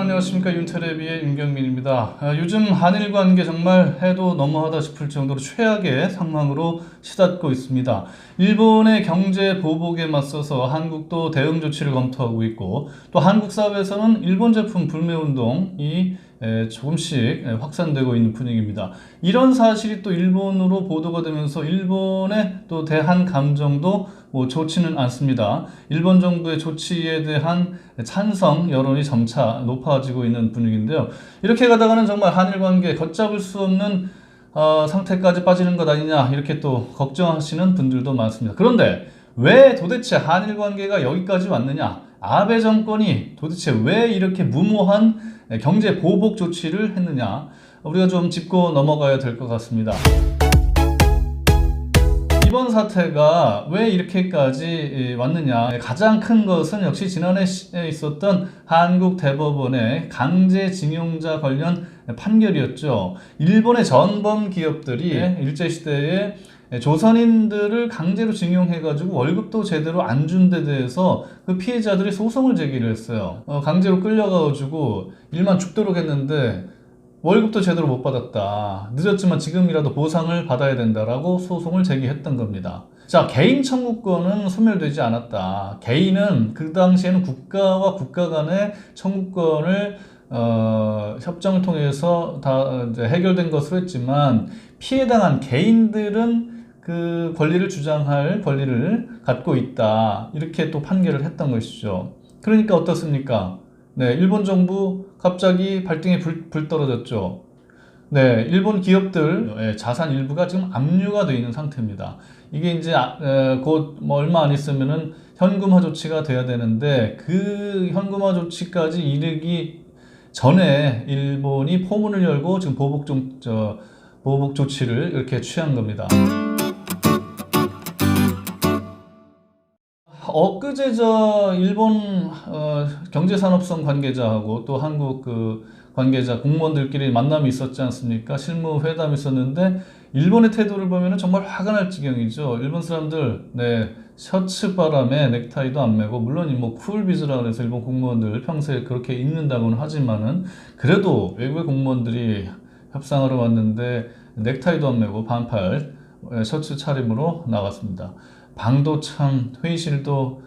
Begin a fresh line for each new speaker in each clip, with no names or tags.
안녕하십니까. 윤테레비의 윤경민입니다. 요즘 한일 관계 정말 해도 너무하다 싶을 정도로 최악의 상황으로 치닫고 있습니다. 일본의 경제 보복에 맞서서 한국도 대응 조치를 검토하고 있고, 또 한국 사회에서는 일본 제품 불매 운동이 조금씩 확산되고 있는 분위기입니다. 이런 사실이 또 일본으로 보도가 되면서 일본의 또 대한 감정도 좋지는 않습니다. 일본 정부의 조치에 대한 찬성 여론이 점차 높아지고 있는 분위기인데요. 이렇게 가다가는 정말 한일 관계 걷잡을 수 없는 상태까지 빠지는 것 아니냐, 이렇게 또 걱정하시는 분들도 많습니다. 그런데 왜 도대체 한일 관계가 여기까지 왔느냐? 아베 정권이 도대체 왜 이렇게 무모한 경제 보복 조치를 했느냐? 우리가 좀 짚고 넘어가야 될 것 같습니다. 이번 사태가 왜 이렇게까지 왔느냐? 가장 큰 것은 역시 지난해 있었던 한국 대법원의 강제징용자 관련 판결이었죠. 일본의 전범 기업들이 일제시대에 조선인들을 강제로 징용해가지고 월급도 제대로 안 준 데 대해서 그 피해자들이 소송을 제기를 했어요. 강제로 끌려가가지고 일만 죽도록 했는데 월급도 제대로 못 받았다. 늦었지만 지금이라도 보상을 받아야 된다라고 소송을 제기했던 겁니다. 자, 개인 청구권은 소멸되지 않았다. 개인은 그 당시에는 국가와 국가 간의 청구권을 협정을 통해서 다 이제 해결된 것으로 했지만, 피해당한 개인들은 그 권리를 주장할 권리를 갖고 있다. 이렇게 또 판결을 했던 것이죠. 그러니까 어떻습니까? 네, 일본 정부 갑자기 발등에 불 떨어졌죠. 네, 일본 기업들 자산 일부가 지금 압류가 되어 있는 상태입니다. 이게 이제 곧 얼마 안 있으면은 현금화 조치가 돼야 되는데, 그 현금화 조치까지 이르기 전에 일본이 포문을 열고 지금 보복 조치를 이렇게 취한 겁니다. 엊그제 일본 경제산업성 관계자하고 또 한국 관계자 공무원들끼리 만남이 있었지 않습니까? 실무 회담이 있었는데, 일본의 태도를 보면 정말 화가 날 지경이죠. 일본 사람들, 네, 셔츠 바람에 넥타이도 안 매고, 물론 쿨비즈라 그래서 일본 공무원들 평소에 그렇게 입는다고는 하지만은, 그래도 외국의 공무원들이 협상하러 왔는데 넥타이도 안 매고 반팔 셔츠 차림으로 나갔습니다. 방도 참, 회의실도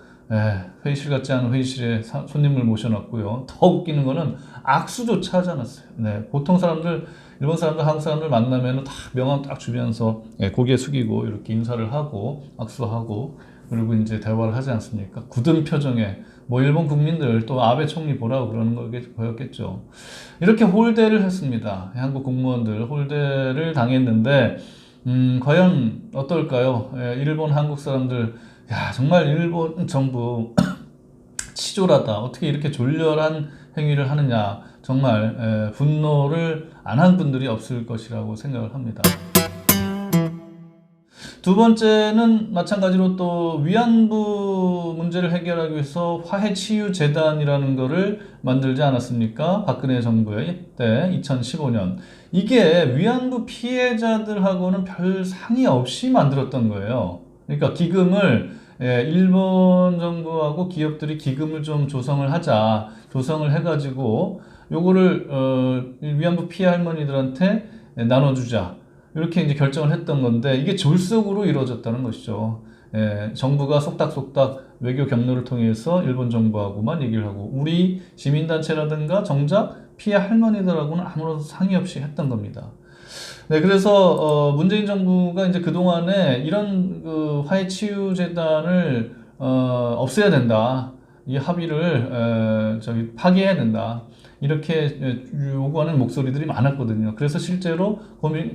회의실 같지 않은 회의실에 손님을 모셔놨고요. 더 웃기는 거는 악수조차 하지 않았어요. 네, 보통 사람들, 일본 사람들, 한국 사람들 만나면 다 명함 딱 주면서 고개 숙이고 이렇게 인사를 하고 악수하고, 그리고 이제 대화를 하지 않습니까? 굳은 표정에 일본 국민들 또 아베 총리 보라고 그러는 거였겠죠. 이렇게 홀대를 했습니다. 한국 공무원들 홀대를 당했는데, 과연 어떨까요? 일본, 한국 사람들, 야, 정말 일본 정부 치졸하다. 어떻게 이렇게 졸렬한 행위를 하느냐. 정말 분노를 안 한 분들이 없을 것이라고 생각을 합니다. 두 번째는 마찬가지로 또 위안부 문제를 해결하기 위해서 화해치유재단이라는 거를 만들지 않았습니까? 박근혜 정부의 때 2015년. 이게 위안부 피해자들하고는 별 상의 없이 만들었던 거예요. 그러니까 기금을, 일본 정부하고 기업들이 기금을 좀 조성을 하자. 조성을 해가지고 요거를 위안부 피해 할머니들한테 나눠주자. 이렇게 이제 결정을 했던 건데, 이게 졸속으로 이루어졌다는 것이죠. 정부가 속닥속닥 외교 경로를 통해서 일본 정부하고만 얘기를 하고, 우리 시민단체라든가 정작 피해 할머니들하고는 아무런 상의 없이 했던 겁니다. 네, 그래서 문재인 정부가 이제 그동안에 이런 화해치유재단을 없애야 된다. 이 합의를 파기해야 된다. 이렇게 요구하는 목소리들이 많았거든요. 그래서 실제로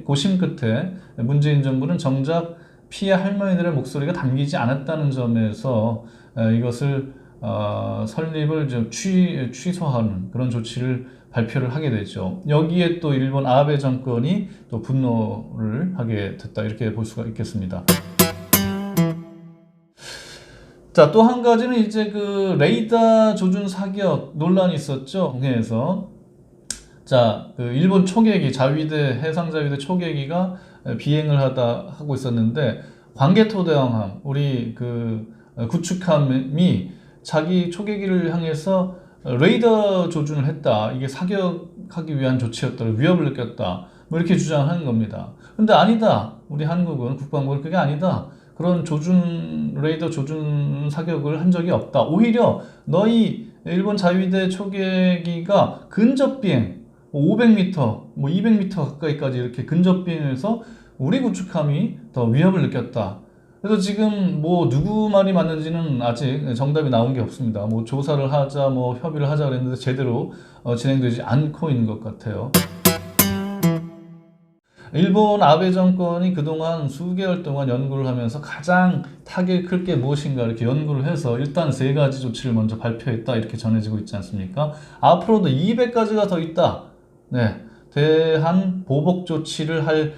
고심 끝에 문재인 정부는 정작 피해 할머니들의 목소리가 담기지 않았다는 점에서 이것을 설립을 좀 취소하는 그런 조치를 발표를 하게 되죠. 여기에 또 일본 아베 정권이 또 분노를 하게 됐다, 이렇게 볼 수가 있겠습니다. 자, 또 한 가지는 이제 레이더 조준 사격 논란이 있었죠. 국내에서. 자, 일본 초계기, 해상자위대 초계기가 비행을 하고 있었는데, 광개토대왕함, 우리 구축함이 자기 초계기를 향해서 레이더 조준을 했다. 이게 사격하기 위한 조치였다. 위협을 느꼈다. 뭐 이렇게 주장하는 겁니다. 근데 아니다. 우리 한국은 국방부는 그게 아니다. 그런 레이더 조준 사격을 한 적이 없다. 오히려 너희 일본 자위대 초계기가 근접 비행, 500m, 뭐 200m 가까이까지 이렇게 근접 비행해서 우리 구축함이 더 위협을 느꼈다. 그래서 지금 뭐 누구 말이 맞는지는 아직 정답이 나온 게 없습니다. 뭐 조사를 하자, 뭐 협의를 하자 그랬는데 제대로 진행되지 않고 있는 것 같아요. 일본 아베 정권이 그동안 수개월 동안 연구를 하면서 가장 타격이 클 게 무엇인가 이렇게 연구를 해서 일단 3가지 조치를 먼저 발표했다 이렇게 전해지고 있지 않습니까? 앞으로도 200가지가 더 있다. 네, 대한 보복 조치를 할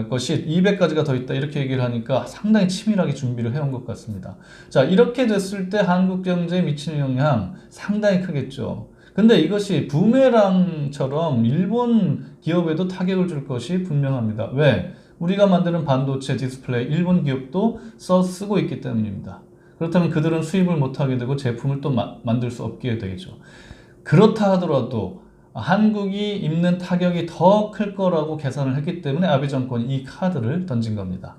것이 200가지가 더 있다 이렇게 얘기를 하니까 상당히 치밀하게 준비를 해온 것 같습니다. 자, 이렇게 됐을 때 한국 경제에 미치는 영향 상당히 크겠죠. 근데 이것이 부메랑처럼 일본 기업에도 타격을 줄 것이 분명합니다. 왜? 우리가 만드는 반도체 디스플레이 일본 기업도 쓰고 있기 때문입니다. 그렇다면 그들은 수입을 못하게 되고 제품을 또 만들 수 없게 되겠죠. 그렇다 하더라도 한국이 입는 타격이 더 클 거라고 계산을 했기 때문에 아베 정권이 이 카드를 던진 겁니다.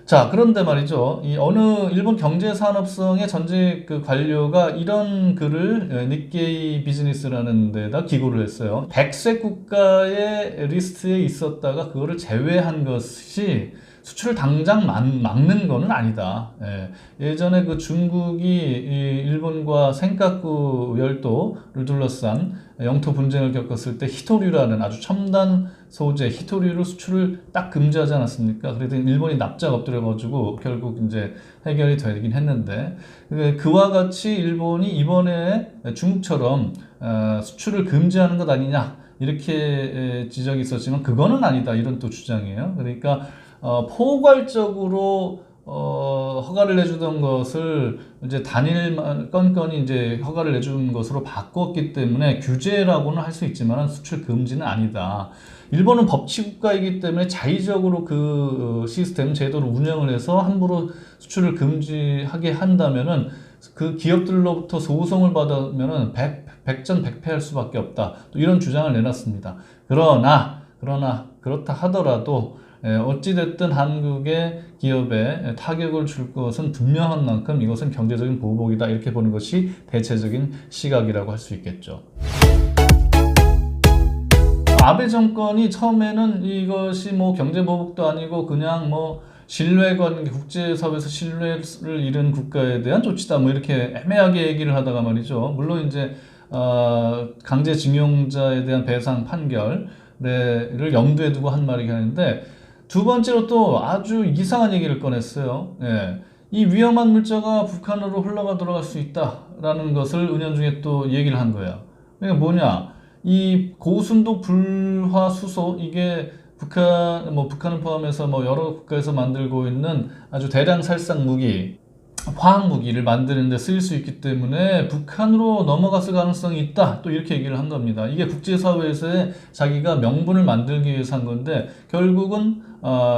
자, 그런데 말이죠. 이 어느 일본 경제산업성의 전직 그 관료가 이런 글을 니케이 비즈니스라는 데다 기고를 했어요. 백색 국가의 리스트에 있었다가 그거를 제외한 것이 수출을 당장 막는 거는 아니다. 예전에 그 중국이 일본과 센카쿠 열도를 둘러싼 영토 분쟁을 겪었을 때 히토류라는 아주 첨단 소재 히토류를 수출을 딱 금지하지 않았습니까? 그래도 일본이 납작 엎드려가지고 결국 이제 해결이 되긴 했는데 그와 같이 일본이 이번에 중국처럼 수출을 금지하는 것 아니냐 이렇게 지적이 있었지만 그거는 아니다 이런 또 주장이에요. 그러니까 포괄적으로 허가를 내주던 것을 이제 단일 건건이 이제 허가를 내주는 것으로 바꿨기 때문에 규제라고는 할 수 있지만 수출 금지는 아니다. 일본은 법치국가이기 때문에 자의적으로 그 시스템 제도를 운영을 해서 함부로 수출을 금지하게 한다면은 그 기업들로부터 소송을 받으면은 백전백패할 수밖에 없다. 또 이런 주장을 내놨습니다. 그러나 그렇다 하더라도 어찌됐든 한국의 기업에 타격을 줄 것은 분명한 만큼 이것은 경제적인 보복이다 이렇게 보는 것이 대체적인 시각이라고 할 수 있겠죠. 아베 정권이 처음에는 이것이 뭐 경제보복도 아니고 그냥 뭐 신뢰관계, 국제사회에서 신뢰를 잃은 국가에 대한 조치다 뭐 이렇게 애매하게 얘기를 하다가 말이죠. 물론 이제 강제징용자에 대한 배상 판결을 염두에 두고 한 말이긴 하는데 두 번째로 또 아주 이상한 얘기를 꺼냈어요. 이 위험한 물자가 북한으로 흘러가 들어갈 수 있다라는 것을 은연중에 또 얘기를 한 거예요. 그러니까 뭐냐? 이 고순도 불화수소 이게 북한을 포함해서 뭐 여러 국가에서 만들고 있는 아주 대량 살상 무기, 화학 무기를 만드는 데 쓰일 수 있기 때문에 북한으로 넘어갔을 가능성이 있다. 또 이렇게 얘기를 한 겁니다. 이게 국제사회에서의 자기가 명분을 만들기 위해서 한 건데 결국은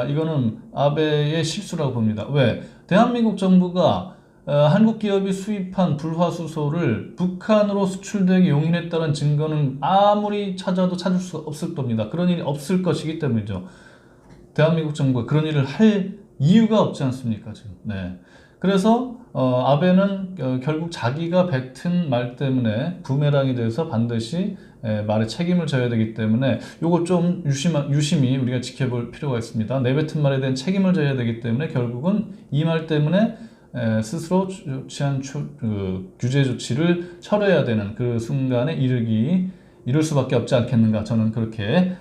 이거는 아베의 실수라고 봅니다. 왜? 대한민국 정부가 한국 기업이 수입한 불화수소를 북한으로 수출되게 용인했다는 증거는 아무리 찾아도 찾을 수 없을 겁니다. 그런 일이 없을 것이기 때문이죠. 대한민국 정부가 그런 일을 할 이유가 없지 않습니까, 지금. 네. 그래서 아베는 결국 자기가 뱉은 말 때문에 부메랑이 돼서 반드시 말에 책임을 져야 되기 때문에 요거 좀 유심히 우리가 지켜볼 필요가 있습니다. 내뱉은 말에 대한 책임을 져야 되기 때문에 결국은 이 말 때문에 스스로 취한 규제 조치를 철회해야 되는 그 순간에 이를 수밖에 없지 않겠는가 저는 그렇게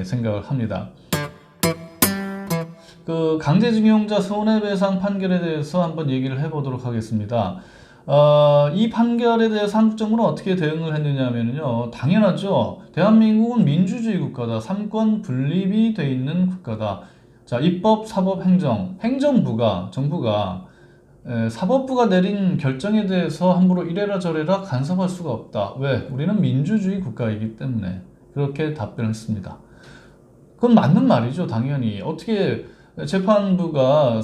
생각을 합니다. 그 강제징용자 손해배상 판결에 대해서 한번 얘기를 해보도록 하겠습니다. 이 판결에 대해서 한국 정부는 어떻게 대응을 했느냐면요. 당연하죠. 대한민국은 민주주의 국가다. 삼권 분립이 돼 있는 국가다. 자, 입법, 사법, 정부가 사법부가 내린 결정에 대해서 함부로 이래라 저래라 간섭할 수가 없다. 왜? 우리는 민주주의 국가이기 때문에 그렇게 답변했습니다. 그건 맞는 말이죠. 당연히. 어떻게 사법부가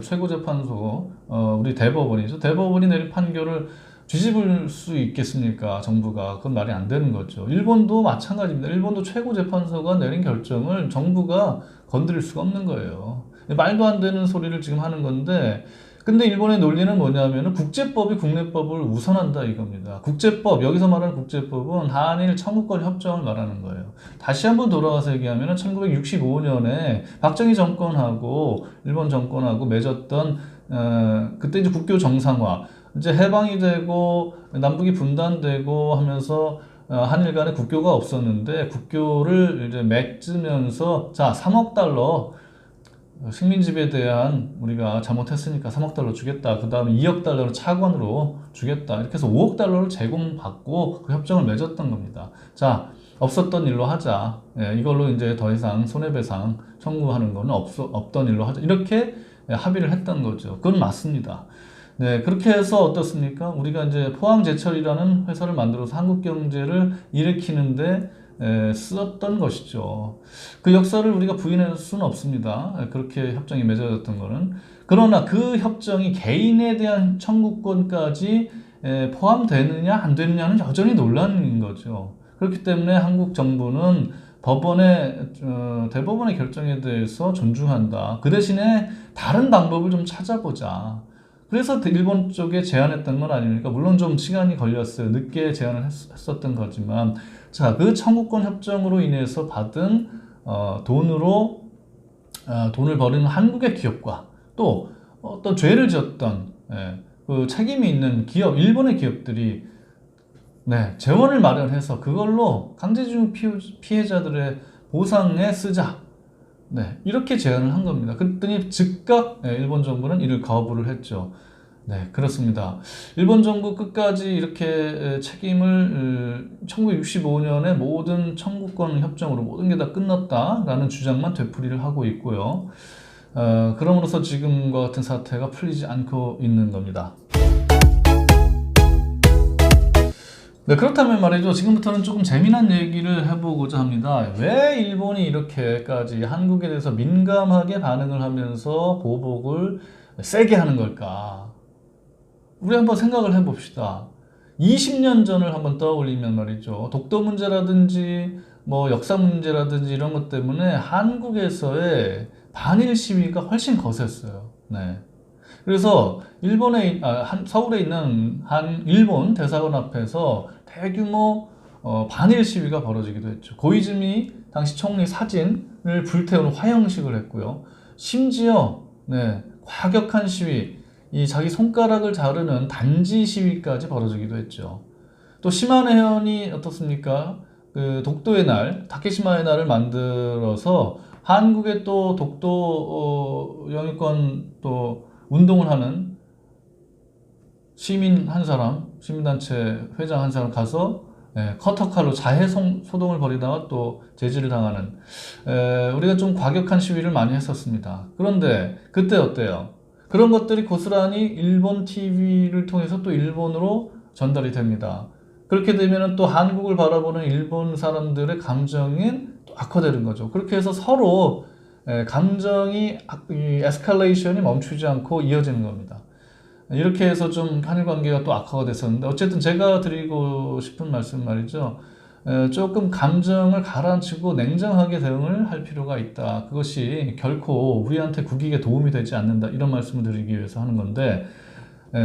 최고재판소, 우리 대법원이죠. 대법원이 내린 판결을 뒤집을 수 있겠습니까? 정부가. 그건 말이 안 되는 거죠. 일본도 마찬가지입니다. 일본도 최고재판소가 내린 결정을 정부가 건드릴 수가 없는 거예요. 말도 안 되는 소리를 지금 하는 건데, 근데 일본의 논리는 뭐냐면은 국제법이 국내법을 우선한다 이겁니다. 국제법, 여기서 말하는 국제법은 한일 청구권 협정을 말하는 거예요. 다시 한번 돌아와서 얘기하면은 1965년에 박정희 정권하고 일본 정권하고 맺었던 그때 이제 국교 정상화, 이제 해방이 되고 남북이 분단되고 하면서 한일 간에 국교가 없었는데 국교를 이제 맺으면서 자, 3억 달러 식민지배에 대한 우리가 잘못했으니까 3억 달러 주겠다. 그 다음에 2억 달러를 차관으로 주겠다. 이렇게 해서 5억 달러를 제공받고 그 협정을 맺었던 겁니다. 자, 없었던 일로 하자. 예, 이걸로 이제 더 이상 손해배상 청구하는 거는 없던 일로 하자. 이렇게 합의를 했던 거죠. 그건 맞습니다. 네, 그렇게 해서 어떻습니까? 우리가 이제 포항제철이라는 회사를 만들어서 한국 경제를 일으키는데 쓰었던 것이죠. 그 역사를 우리가 부인할 수는 없습니다. 그렇게 협정이 맺어졌던 거는. 그러나 그 협정이 개인에 대한 청구권까지 포함되느냐 안 되느냐는 여전히 논란인 거죠. 그렇기 때문에 한국 정부는 대법원의 결정에 대해서 존중한다. 그 대신에 다른 방법을 좀 찾아보자. 그래서 일본 쪽에 제안했던 건 아닙니까? 물론 좀 시간이 걸렸어요. 늦게 제안을 했었던 거지만, 자, 그 청구권 협정으로 인해서 받은 돈을 벌이는 한국의 기업과 또 어떤 죄를 지었던 그 책임이 있는 기업, 일본의 기업들이 재원을 마련해서 그걸로 강제징용 피해자들의 보상에 쓰자. 이렇게 제안을 한 겁니다. 그랬더니 즉각 일본 정부는 이를 거부를 했죠. 네, 그렇습니다. 일본 정부 끝까지 이렇게 책임을 1965년에 모든 청구권 협정으로 모든 게 다 끝났다라는 주장만 되풀이를 하고 있고요. 그럼으로써 지금과 같은 사태가 풀리지 않고 있는 겁니다. 네, 그렇다면 말이죠. 지금부터는 조금 재미난 얘기를 해보고자 합니다. 왜 일본이 이렇게까지 한국에 대해서 민감하게 반응을 하면서 보복을 세게 하는 걸까? 우리 한번 생각을 해봅시다. 20년 전을 한번 떠올리면 말이죠. 독도 문제라든지 뭐 역사 문제라든지 이런 것 때문에 한국에서의 반일 시위가 훨씬 거셌어요. 네. 그래서 서울에 있는 일본 대사관 앞에서 대규모 반일 시위가 벌어지기도 했죠. 고이즈미 당시 총리 사진을 불태우는 화형식을 했고요. 심지어 과격한 시위, 이 자기 손가락을 자르는 단지 시위까지 벌어지기도 했죠. 또 시마네현이 어떻습니까? 그 독도의 날, 다케시마의 날을 만들어서 한국의 또 독도 영유권 또 운동을 하는 시민 한 사람, 시민단체 회장 한 사람 가서 커터칼로 자해 소동을 벌이다가 또 제지를 당하는 우리가 좀 과격한 시위를 많이 했었습니다. 그런데 그때 어때요? 그런 것들이 고스란히 일본 TV를 통해서 또 일본으로 전달이 됩니다. 그렇게 되면 또 한국을 바라보는 일본 사람들의 감정이 또 악화되는 거죠. 그렇게 해서 서로 감정이 에스컬레이션이 멈추지 않고 이어지는 겁니다. 이렇게 해서 좀 한일 관계가 또 악화가 됐었는데, 어쨌든 제가 드리고 싶은 말씀 말이죠. 조금 감정을 가라앉히고 냉정하게 대응을 할 필요가 있다. 그것이 결코 우리한테 국익에 도움이 되지 않는다. 이런 말씀을 드리기 위해서 하는 건데,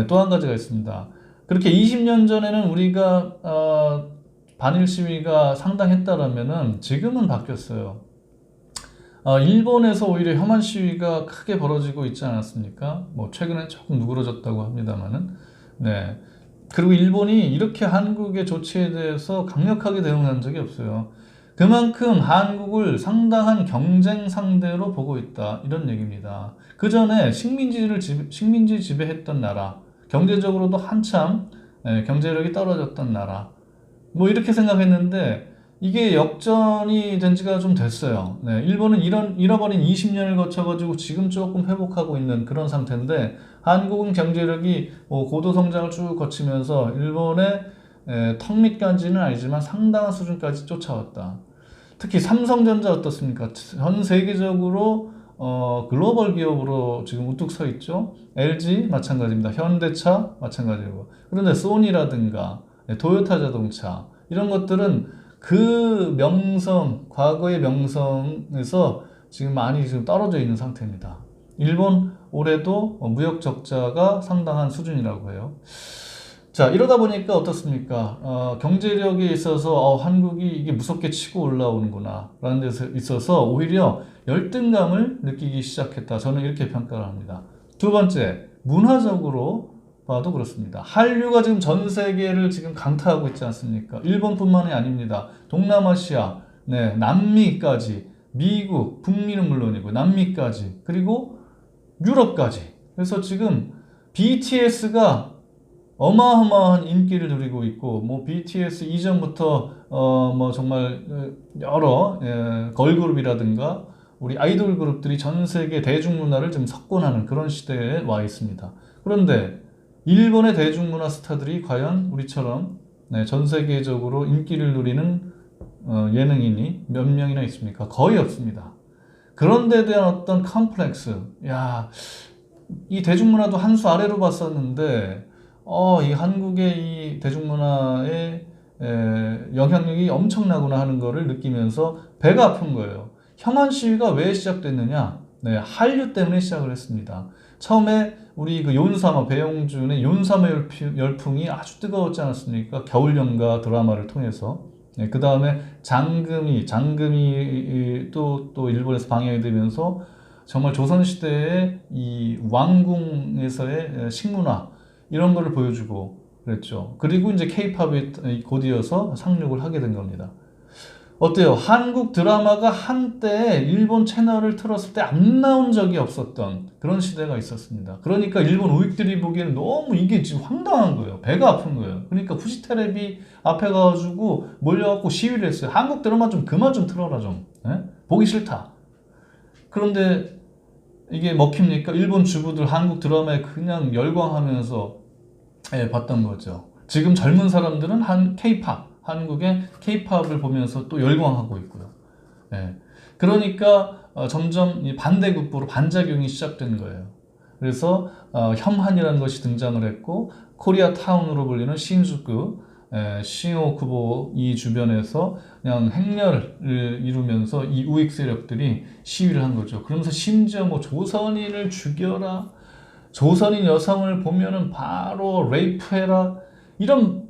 또 한 가지가 있습니다. 그렇게 20년 전에는 우리가 반일 시위가 상당했다라면은 지금은 바뀌었어요. 일본에서 오히려 혐한 시위가 크게 벌어지고 있지 않았습니까? 뭐 최근에 조금 누그러졌다고 합니다만은, 그리고 일본이 이렇게 한국의 조치에 대해서 강력하게 대응한 적이 없어요. 그만큼 한국을 상당한 경쟁 상대로 보고 있다. 이런 얘기입니다. 그 전에 식민지 지배했던 나라, 경제적으로도 한참 경제력이 떨어졌던 나라, 뭐 이렇게 생각했는데 이게 역전이 된 지가 좀 됐어요. 일본은 잃어버린 20년을 거쳐가지고 지금 조금 회복하고 있는 그런 상태인데, 한국은 경제력이 고도 성장을 쭉 거치면서 일본의 턱 밑까지는 아니지만 상당한 수준까지 쫓아왔다. 특히 삼성전자 어떻습니까? 전 세계적으로 글로벌 기업으로 지금 우뚝 서 있죠. LG 마찬가지입니다. 현대차 마찬가지고. 그런데 소니라든가 도요타 자동차 이런 것들은 그 명성, 과거의 명성에서 지금 많이 지금 떨어져 있는 상태입니다. 일본 올해도 무역 적자가 상당한 수준이라고 해요. 자, 이러다 보니까 어떻습니까? 경제력에 있어서 한국이 이게 무섭게 치고 올라오는구나 라는 데서 있어서 오히려 열등감을 느끼기 시작했다. 저는 이렇게 평가를 합니다. 두 번째, 문화적으로 봐도 그렇습니다. 한류가 지금 전 세계를 지금 강타하고 있지 않습니까? 일본뿐만이 아닙니다. 동남아시아, 네, 남미까지, 미국, 북미는 물론이고 남미까지, 그리고 유럽까지. 그래서 지금 BTS가 어마어마한 인기를 누리고 있고, 뭐 BTS 이전부터 뭐 정말 여러 걸그룹이라든가 우리 아이돌 그룹들이 전 세계 대중문화를 지금 석권하는 그런 시대에 와 있습니다. 그런데 일본의 대중문화 스타들이 과연 우리처럼 전 세계적으로 인기를 누리는 예능인이 몇 명이나 있습니까? 거의 없습니다. 그런 데 대한 어떤 컴플렉스, 야, 이 대중문화도 한 수 아래로 봤었는데 이 한국의 이 대중문화의 영향력이 엄청나구나 하는 거를 느끼면서 배가 아픈 거예요. 혐한 시위가 왜 시작됐느냐? 네, 한류 때문에 시작을 했습니다. 처음에 우리 그 윤사마, 배용준의 윤사마 열풍이 아주 뜨거웠지 않았습니까? 겨울연가 드라마를 통해서. 네, 그 다음에 장금이 또 일본에서 방영이 되면서 정말 조선시대의 이 왕궁에서의 식문화, 이런 거를 보여주고 그랬죠. 그리고 이제 K-팝이 곧 이어서 상륙을 하게 된 겁니다. 어때요? 한국 드라마가 한때 일본 채널을 틀었을 때 안 나온 적이 없었던 그런 시대가 있었습니다. 그러니까 일본 우익들이 보기에는 너무 이게 지금 황당한 거예요. 배가 아픈 거예요. 그러니까 후지테레비 앞에 가가지고 몰려갖고 시위를 했어요. 한국 드라마 좀 그만 좀 틀어라 좀. 예? 보기 싫다. 그런데 이게 먹힙니까? 일본 주부들 한국 드라마에 그냥 열광하면서 봤던 거죠. 지금 젊은 사람들은 K-팝, 한국의 K-팝을 보면서 또 열광하고 있고요. 그러니까 점점 반대급부로 반작용이 시작된 거예요. 그래서 혐한이라는 것이 등장을 했고 코리아타운으로 불리는 신주쿠, 신오쿠보 이 주변에서 그냥 행렬을 이루면서 이 우익 세력들이 시위를 한 거죠. 그러면서 심지어 뭐 조선인을 죽여라, 조선인 여성을 보면은 바로 레이프해라, 이런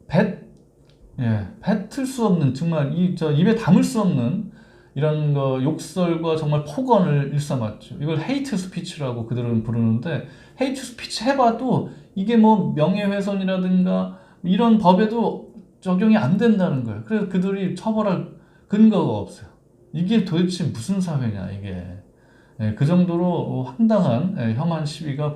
뱉을 수 없는, 정말 입에 담을 수 없는 이런 거 욕설과 정말 폭언을 일삼았죠. 이걸 헤이트 스피치라고 그들은 부르는데, 헤이트 스피치 해봐도 이게 뭐 명예훼손이라든가 이런 법에도 적용이 안 된다는 거예요. 그래서 그들이 처벌할 근거가 없어요. 이게 도대체 무슨 사회냐, 이게. 그 정도로 황당한 혐한 시위가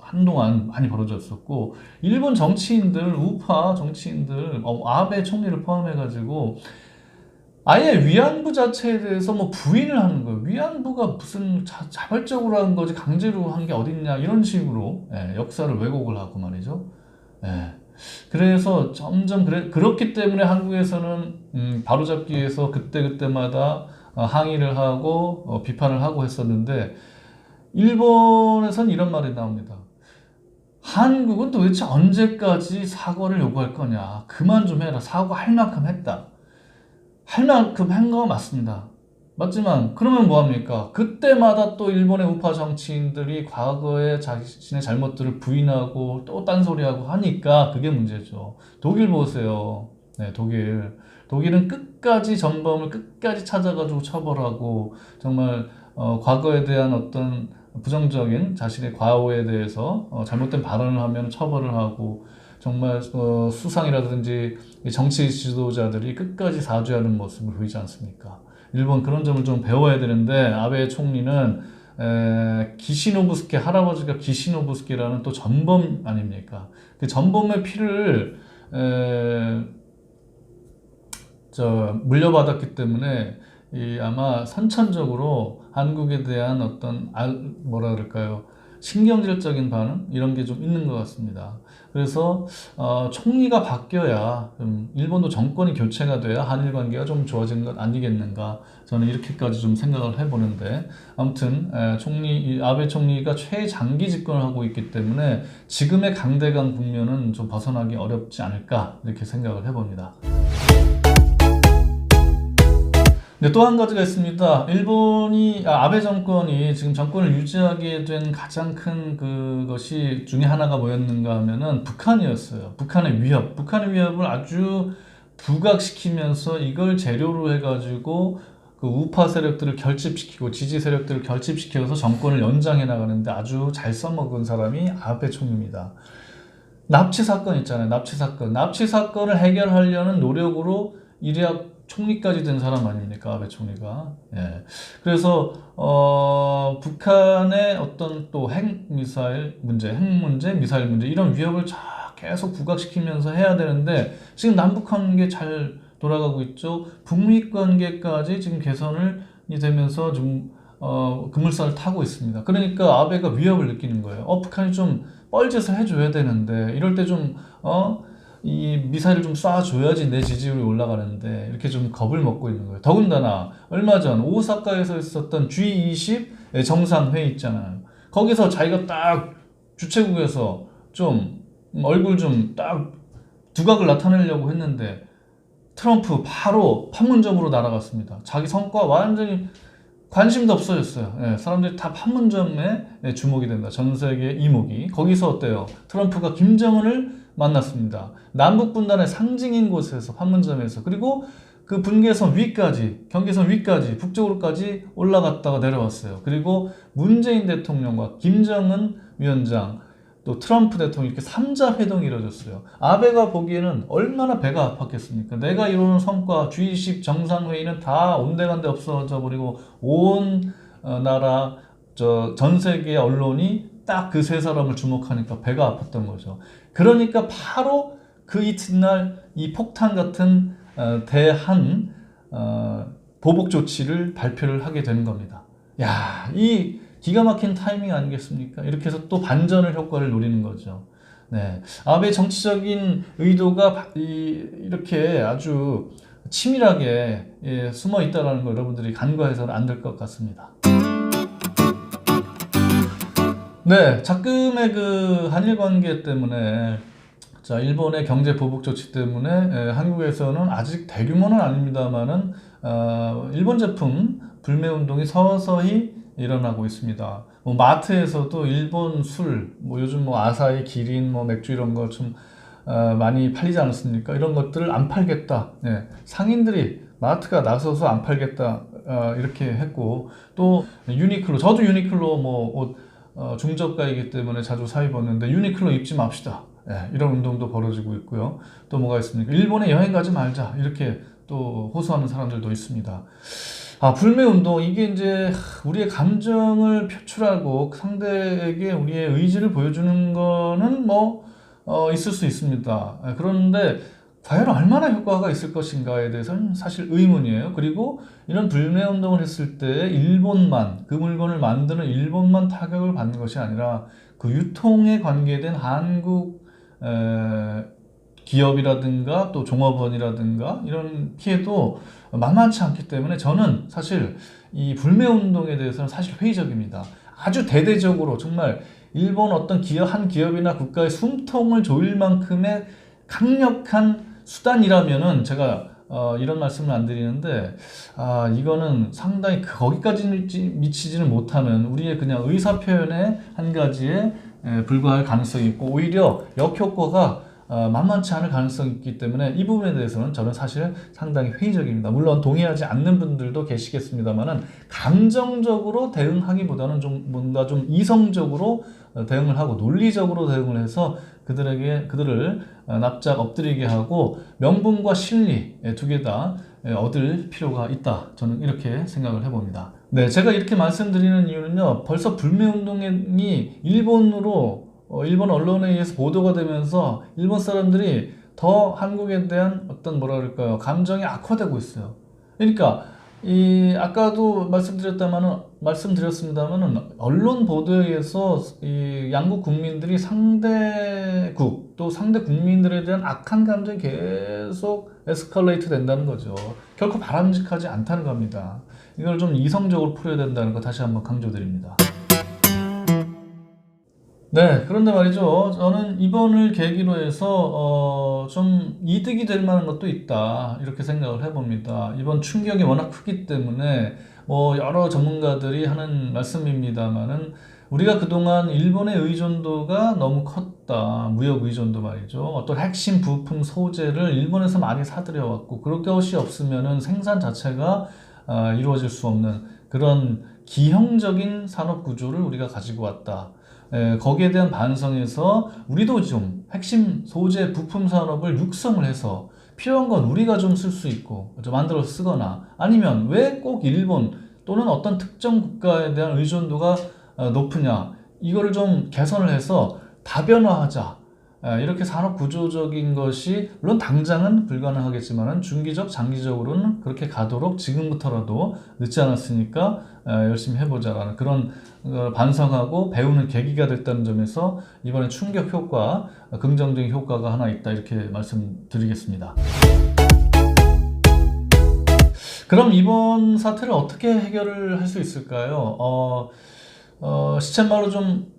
한동안 많이 벌어졌었고, 일본 정치인들, 우파 정치인들, 아베 총리를 포함해가지고 아예 위안부 자체에 대해서 뭐 부인을 하는 거예요. 위안부가 무슨 자발적으로 한 거지 강제로 한 게 어딨냐, 이런 식으로 역사를 왜곡을 하고 말이죠. 그래서 점점 그렇기 때문에 한국에서는 바로잡기 위해서 그때그때마다 항의를 하고 비판을 하고 했었는데, 일본에선 이런 말이 나옵니다. 한국은 도대체 언제까지 사과를 요구할 거냐, 그만 좀 해라. 사과할 만큼 했다. 할 만큼 한 거 맞습니다. 맞지만 그러면 뭐합니까? 그때마다 또 일본의 우파 정치인들이 과거에 자신의 잘못들을 부인하고 또 딴소리하고 하니까 그게 문제죠. 독일 보세요. 독일은 끝까지 전범을 끝까지 찾아가지고 처벌하고, 정말 과거에 대한 어떤 부정적인 자신의 과오에 대해서 잘못된 발언을 하면 처벌을 하고, 정말 수상이라든지 정치 지도자들이 끝까지 사죄하는 모습을 보이지 않습니까? 일본 그런 점을 좀 배워야 되는데, 아베 총리는 기시노부스케, 할아버지가 기시노부스케라는 또 전범 아닙니까? 그 전범의 피를 물려받았기 때문에 아마 선천적으로 한국에 대한 어떤 뭐라 그럴까요? 신경질적인 반응 이런 게 좀 있는 것 같습니다. 그래서 총리가 바뀌어야 일본도 정권이 교체가 돼야 한일 관계가 좀 좋아지는 것 아니겠는가, 저는 이렇게까지 좀 생각을 해보는데, 아무튼 아베 총리가 최장기 집권을 하고 있기 때문에 지금의 강대강 국면은 좀 벗어나기 어렵지 않을까 이렇게 생각을 해봅니다. 네, 또 한 가지가 있습니다. 아베 정권이 지금 정권을 유지하게 된 가장 큰 그것이 중에 하나가 뭐였는가 하면은 북한이었어요. 북한의 위협을 아주 부각시키면서 이걸 재료로 해가지고 그 우파 세력들을 결집시키고 지지 세력들을 결집시켜서 정권을 연장해 나가는데 아주 잘 써먹은 사람이 아베 총리입니다. 납치 사건 있잖아요. 납치 사건을 해결하려는 노력으로 이래야 총리까지 된 사람 아닙니까? 아베 총리가. 예. 그래서 북한의 어떤 또 핵 문제, 미사일 문제 이런 위협을 계속 부각시키면서 해야 되는데 지금 남북 관계 잘 돌아가고 있죠. 북미 관계까지 지금 개선이 되면서 좀 급물살을 타고 있습니다. 그러니까 아베가 위협을 느끼는 거예요. 북한이 좀 뻘짓을 해줘야 되는데 이럴 때 좀 이 미사일을 좀 쏴줘야지 내 지지율이 올라가는데 이렇게 좀 겁을 먹고 있는 거예요. 더군다나 얼마 전 오사카에서 있었던 G20 정상회의 있잖아요. 거기서 자기가 딱 주최국에서 좀 얼굴 좀 딱 두각을 나타내려고 했는데 트럼프 바로 판문점으로 날아갔습니다. 자기 성과 완전히 관심도 없어졌어요. 예, 사람들이 다 판문점에 주목이 된다. 전 세계 이목이. 거기서 어때요? 트럼프가 김정은을 만났습니다. 남북 분단의 상징인 곳에서, 판문점에서. 그리고 그 분계선 위까지, 경계선 위까지, 북쪽으로까지 올라갔다가 내려왔어요. 그리고 문재인 대통령과 김정은 위원장, 또 트럼프 대통령 이렇게 3자 회동이 이루어졌어요. 아베가 보기에는 얼마나 배가 아팠겠습니까? 내가 이루는 성과 G20 정상회의는 다 온데간데 없어져 버리고 온 나라 전 세계 언론이 딱 그 세 사람을 주목하니까 배가 아팠던 거죠. 그러니까 바로 그 이튿날 이 폭탄 같은 대한 보복 조치를 발표를 하게 되는 겁니다. 야, 이 기가 막힌 타이밍 아니겠습니까? 이렇게 해서 또 반전을 효과를 노리는 거죠. 네, 아베 정치적인 의도가 이렇게 아주 치밀하게 숨어 있다는 거 여러분들이 간과해서는 안 될 것 같습니다. 네, 작금의 그 한일 관계 때문에 일본의 경제 보복 조치 때문에 한국에서는 아직 대규모는 아닙니다만은 일본 제품 불매 운동이 서서히 일어나고 있습니다. 마트에서도 일본 술, 요즘 아사히, 기린, 맥주 이런 거 좀 많이 팔리지 않았습니까? 이런 것들을 안 팔겠다. 네, 상인들이 마트가 나서서 안 팔겠다 이렇게 했고, 또 유니클로, 저도 유니클로 옷 중저가이기 때문에 자주 사 입었는데 유니클로 입지 맙시다. 네, 이런 운동도 벌어지고 있고요. 또 뭐가 있습니까? 일본에 여행 가지 말자 이렇게 또 호소하는 사람들도 있습니다. 불매 운동, 이게 이제 우리의 감정을 표출하고 상대에게 우리의 의지를 보여주는 거는 있을 수 있습니다. 그런데 과연 얼마나 효과가 있을 것인가에 대해서는 사실 의문이에요. 그리고 이런 불매 운동을 했을 때 일본만, 그 물건을 만드는 일본만 타격을 받는 것이 아니라 그 유통에 관계된 한국 기업이라든가 또 종업원이라든가 이런 피해도 만만치 않기 때문에 저는 사실 이 불매 운동에 대해서는 사실 회의적입니다. 아주 대대적으로 정말 일본 어떤 한 기업이나 국가의 숨통을 조일 만큼의 강력한 수단이라면은 제가 이런 말씀을 안 드리는데 이거는 상당히 거기까지 미치지는 못하면 우리의 그냥 의사표현의 한 가지에 불과할 가능성이 있고 오히려 역효과가 만만치 않을 가능성이 있기 때문에 이 부분에 대해서는 저는 사실 상당히 회의적입니다. 물론 동의하지 않는 분들도 계시겠습니다만은 감정적으로 대응하기보다는 뭔가 좀 이성적으로 대응을 하고 논리적으로 대응을 해서 그들을 납작 엎드리게 하고 명분과 실리 두 개 다 얻을 필요가 있다. 저는 이렇게 생각을 해봅니다. 네, 제가 이렇게 말씀드리는 이유는요. 벌써 불매운동이 일본 언론에 의해서 보도가 되면서 일본 사람들이 더 한국에 대한 어떤 감정이 악화되고 있어요. 그러니까 아까도 말씀드렸습니다만은 언론 보도에 의해서 이 양국 국민들이 상대국 또 상대 국민들에 대한 악한 감정이 계속 에스컬레이트 된다는 거죠. 결코 바람직하지 않다는 겁니다. 이걸 좀 이성적으로 풀어야 된다는 거 다시 한번 강조드립니다. 네, 그런데 말이죠. 저는 이번을 계기로 해서 좀 이득이 될 만한 것도 있다. 이렇게 생각을 해봅니다. 이번 충격이 워낙 크기 때문에 뭐 여러 전문가들이 하는 말씀입니다만은 우리가 그동안 일본의 의존도가 너무 컸다. 무역 의존도 말이죠. 어떤 핵심 부품 소재를 일본에서 많이 사들여 왔고 그럴 것이 없으면은 생산 자체가 이루어질 수 없는 그런 기형적인 산업 구조를 우리가 가지고 왔다. 거기에 대한 반성에서 우리도 좀 핵심 소재 부품 산업을 육성을 해서 필요한 건 우리가 좀 쓸 수 있고 좀 만들어서 쓰거나 아니면 왜 꼭 일본 또는 어떤 특정 국가에 대한 의존도가 높으냐 이거를 좀 개선을 해서 다변화하자. 이렇게 산업 구조적인 것이 물론 당장은 불가능하겠지만 중기적 장기적으로는 그렇게 가도록 지금부터라도 늦지 않았으니까 열심히 해보자라는 그런 반성하고 배우는 계기가 됐다는 점에서 이번에 충격 효과, 긍정적인 효과가 하나 있다 이렇게 말씀드리겠습니다. 그럼 이번 사태를 어떻게 해결을 할 수 있을까요? 시쳇말로 좀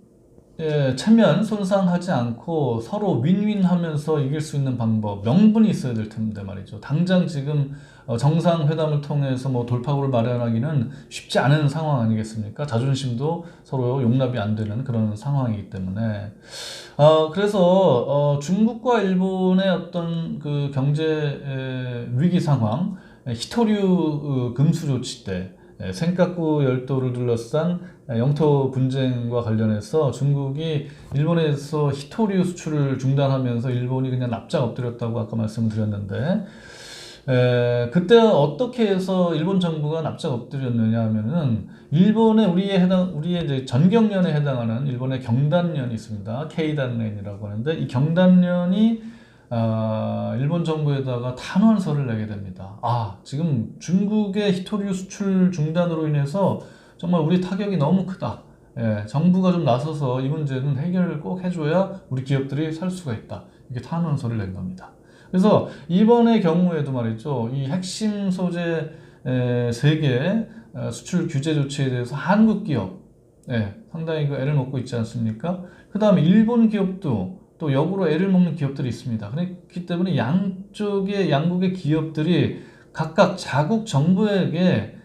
체면 손상하지 않고 서로 윈윈하면서 이길 수 있는 방법, 명분이 있어야 될 텐데 말이죠. 당장 지금 정상회담을 통해서 뭐 돌파구를 마련하기는 쉽지 않은 상황 아니겠습니까? 자존심도 서로 용납이 안 되는 그런 상황이기 때문에 그래서 중국과 일본의 어떤 그 경제 위기 상황, 히토류 금수 조치 때 센카쿠 열도를 둘러싼 영토 분쟁과 관련해서 중국이 일본에서 히토류 수출을 중단하면서 일본이 그냥 납작 엎드렸다고 아까 말씀을 드렸는데 그때 어떻게 해서 일본 정부가 납작 엎드렸느냐 하면은 일본의 우리의 이제 전경련에 해당하는 일본의 경단련이 있습니다. K단련이라고 하는데 이 경단련이 일본 정부에다가 탄원서를 내게 됩니다. 지금 중국의 히토류 수출 중단으로 인해서 정말 우리 타격이 너무 크다. 정부가 좀 나서서 이 문제는 해결을 꼭 해줘야 우리 기업들이 살 수가 있다. 이게 탄원서를 낸 겁니다. 그래서 이번의 경우에도 말이죠. 이 핵심 소재 3개 수출 규제 조치에 대해서 한국 기업 상당히 그 애를 먹고 있지 않습니까? 그 다음에 일본 기업도 또 역으로 애를 먹는 기업들이 있습니다. 그렇기 때문에 양국의 기업들이 각각 자국 정부에게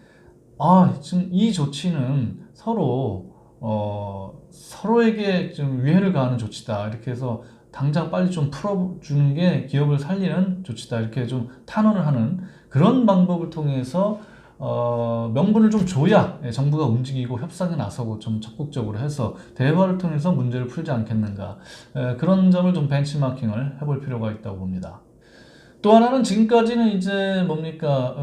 지금 이 조치는 서로에게 좀 위해를 가하는 조치다. 이렇게 해서 당장 빨리 좀 풀어주는 게 기업을 살리는 조치다. 이렇게 좀 탄원을 하는 그런 방법을 통해서 명분을 좀 줘야 정부가 움직이고 협상에 나서고 좀 적극적으로 해서 대화를 통해서 문제를 풀지 않겠는가. 그런 점을 좀 벤치마킹을 해볼 필요가 있다고 봅니다. 또 하나는 지금까지는 이제 뭡니까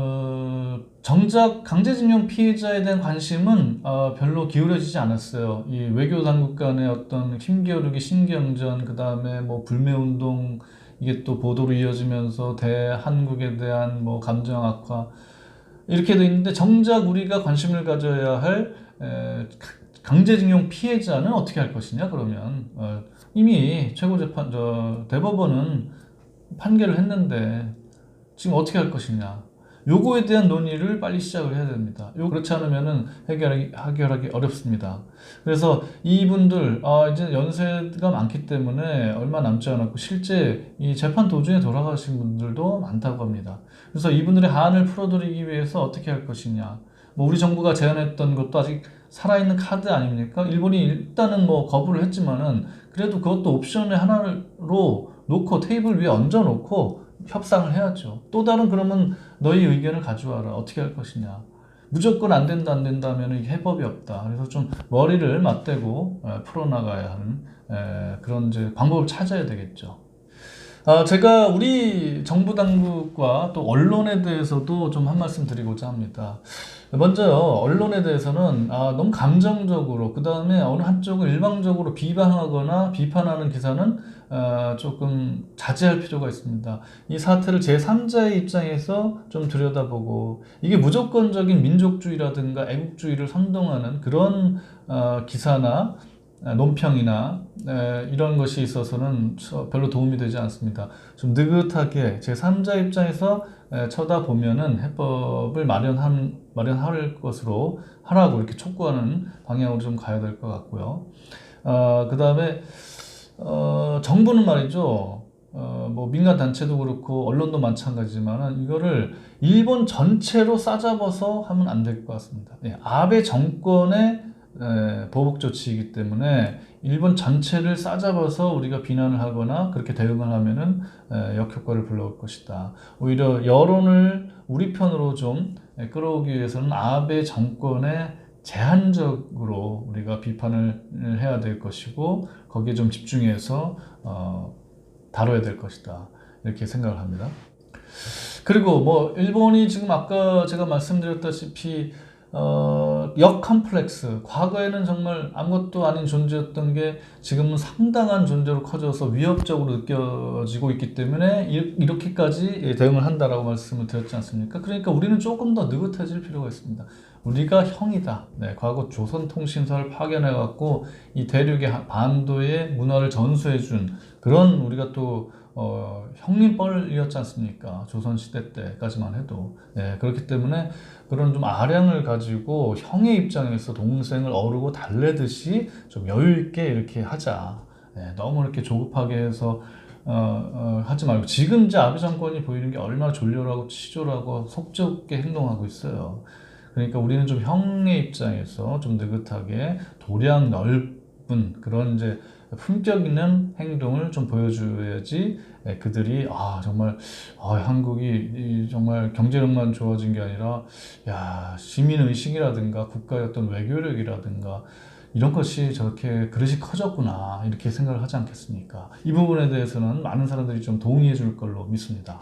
정작 강제징용 피해자에 대한 관심은 별로 기울여지지 않았어요. 이 외교 당국 간의 어떤 힘겨루기, 신경전, 그 다음에 뭐 불매운동 이게 또 보도로 이어지면서 대한국에 대한 뭐 감정 악화 이렇게 돼 있는데 정작 우리가 관심을 가져야 할 강제징용 피해자는 어떻게 할 것이냐 그러면 이미 대법원은 판결을 했는데 지금 어떻게 할 것이냐 요거에 대한 논의를 빨리 시작을 해야 됩니다. 그렇지 않으면은 해결하기 어렵습니다. 그래서 이분들 이제 연세가 많기 때문에 얼마 남지 않았고 실제 이 재판 도중에 돌아가신 분들도 많다고 합니다. 그래서 이분들의 한을 풀어드리기 위해서 어떻게 할 것이냐 뭐 우리 정부가 제안했던 것도 아직 살아있는 카드 아닙니까? 일본이 일단은 뭐 거부를 했지만은 그래도 그것도 옵션의 하나로 놓고 테이블 위에 얹어놓고 협상을 해야죠. 또 다른 그러면 너희 의견을 가져와라. 어떻게 할 것이냐. 무조건 안 된다면 이게 해법이 없다. 그래서 좀 머리를 맞대고 풀어나가야 하는 그런 이제 방법을 찾아야 되겠죠. 제가 우리 정부 당국과 또 언론에 대해서도 좀 한 말씀 드리고자 합니다. 먼저요, 언론에 대해서는 너무 감정적으로, 그 다음에 어느 한쪽을 일방적으로 비방하거나 비판하는 기사는 조금 자제할 필요가 있습니다. 이 사태를 제3자의 입장에서 좀 들여다보고, 이게 무조건적인 민족주의라든가 애국주의를 선동하는 그런 기사나 논평이나 이런 것이 있어서는 별로 도움이 되지 않습니다. 좀 느긋하게 제3자 입장에서 쳐다보면은 해법을 마련할 것으로 하라고 이렇게 촉구하는 방향으로 좀 가야 될 것 같고요. 그 다음에 정부는 말이죠. 뭐 민간 단체도 그렇고 언론도 마찬가지지만은 이거를 일본 전체로 싸잡아서 하면 안 될 것 같습니다. 아베 정권의 보복 조치이기 때문에 일본 전체를 싸잡아서 우리가 비난을 하거나 그렇게 대응을 하면은 역효과를 불러올 것이다. 오히려 여론을 우리 편으로 좀 끌어오기 위해서는 아베 정권에 제한적으로 우리가 비판을 해야 될 것이고 거기에 좀 집중해서 다뤄야 될 것이다. 이렇게 생각을 합니다. 그리고 뭐 일본이 지금 아까 제가 말씀드렸다시피 역 컴플렉스, 과거에는 정말 아무것도 아닌 존재였던 게 지금은 상당한 존재로 커져서 위협적으로 느껴지고 있기 때문에 이렇게까지 대응을 한다라고 말씀을 드렸지 않습니까? 그러니까 우리는 조금 더 느긋해질 필요가 있습니다. 우리가 형이다. 과거 조선통신사를 파견해갖고 이 대륙의 반도의 문화를 전수해준 그런 우리가 또 형님뻘이었지 않습니까? 조선시대 때까지만 해도. 그렇기 때문에 그런 좀 아량을 가지고 형의 입장에서 동생을 어르고 달래듯이 좀 여유있게 이렇게 하자. 너무 이렇게 조급하게 해서 하지 말고 지금 이제 아베 정권이 보이는 게 얼마나 졸렬하고 치졸하고 속좁게 행동하고 있어요. 그러니까 우리는 좀 형의 입장에서 좀 느긋하게 도량 넓은 그런 이제 품격 있는 행동을 좀 보여줘야지 그들이 정말 한국이 정말 경제력만 좋아진 게 아니라 시민의식이라든가 국가의 어떤 외교력이라든가 이런 것이 저렇게 그릇이 커졌구나 이렇게 생각을 하지 않겠습니까? 이 부분에 대해서는 많은 사람들이 좀 동의해 줄 걸로 믿습니다.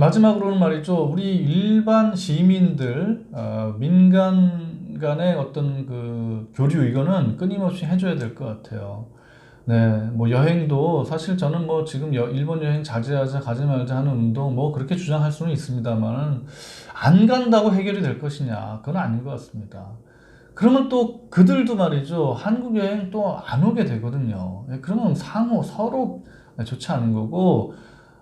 마지막으로는 말이죠. 우리 일반 시민들, 민간 간의 어떤 그 교류 이거는 끊임없이 해줘야 될 것 같아요. 뭐 여행도 사실 저는 뭐 지금 일본 여행 자제하자 가지 말자 하는 운동 뭐 그렇게 주장할 수는 있습니다만 안 간다고 해결이 될 것이냐 그건 아닌 것 같습니다. 그러면 또 그들도 말이죠 한국 여행 또 안 오게 되거든요. 그러면 서로 좋지 않은 거고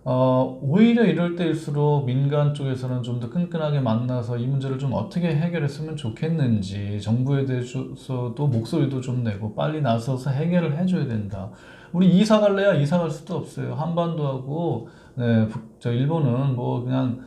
오히려 이럴 때일수록 민간 쪽에서는 좀 더 끈끈하게 만나서 이 문제를 좀 어떻게 해결했으면 좋겠는지 정부에 대해서도 목소리도 좀 내고 빨리 나서서 해결을 해줘야 된다. 우리 이사 갈래야 이사 갈 수도 없어요. 한반도하고 일본은 뭐 그냥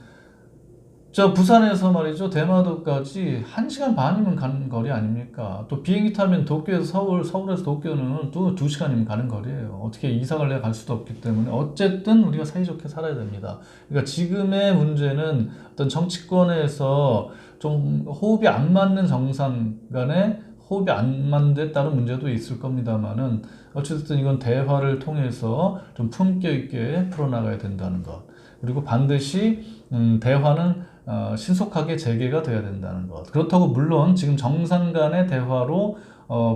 부산에서 말이죠 대마도까지 1시간 반이면 가는 거리 아닙니까? 또 비행기 타면 도쿄에서 서울에서 도쿄는 또 2시간이면 가는 거리예요. 어떻게 이사 갈래 갈 수도 없기 때문에 어쨌든 우리가 사이좋게 살아야 됩니다. 그러니까 지금의 문제는 어떤 정치권에서 좀 호흡이 안 맞는 정상 간에 호흡이 안 맞는 데 따른 문제도 있을 겁니다만은 어쨌든 이건 대화를 통해서 좀 품격 있게 풀어나가야 된다는 것. 그리고 반드시 대화는 신속하게 재개가 돼야 된다는 것. 그렇다고 물론 지금 정상 간의 대화로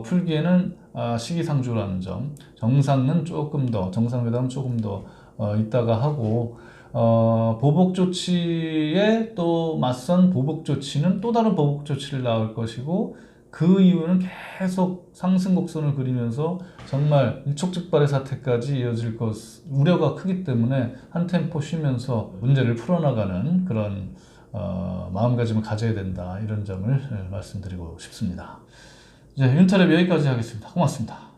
풀기에는 시기상조라는 점. 정상회담은 조금 더 있다가 하고 보복 조치에 또 맞선 보복 조치는 또 다른 보복 조치를 나올 것이고 그 이유는 계속 상승 곡선을 그리면서 정말 일촉즉발의 사태까지 이어질 우려가 크기 때문에 한 템포 쉬면서 문제를 풀어나가는 그런 마음가짐을 가져야 된다 이런 점을 말씀드리고 싶습니다. 이제 윤탈랩 여기까지 하겠습니다. 고맙습니다.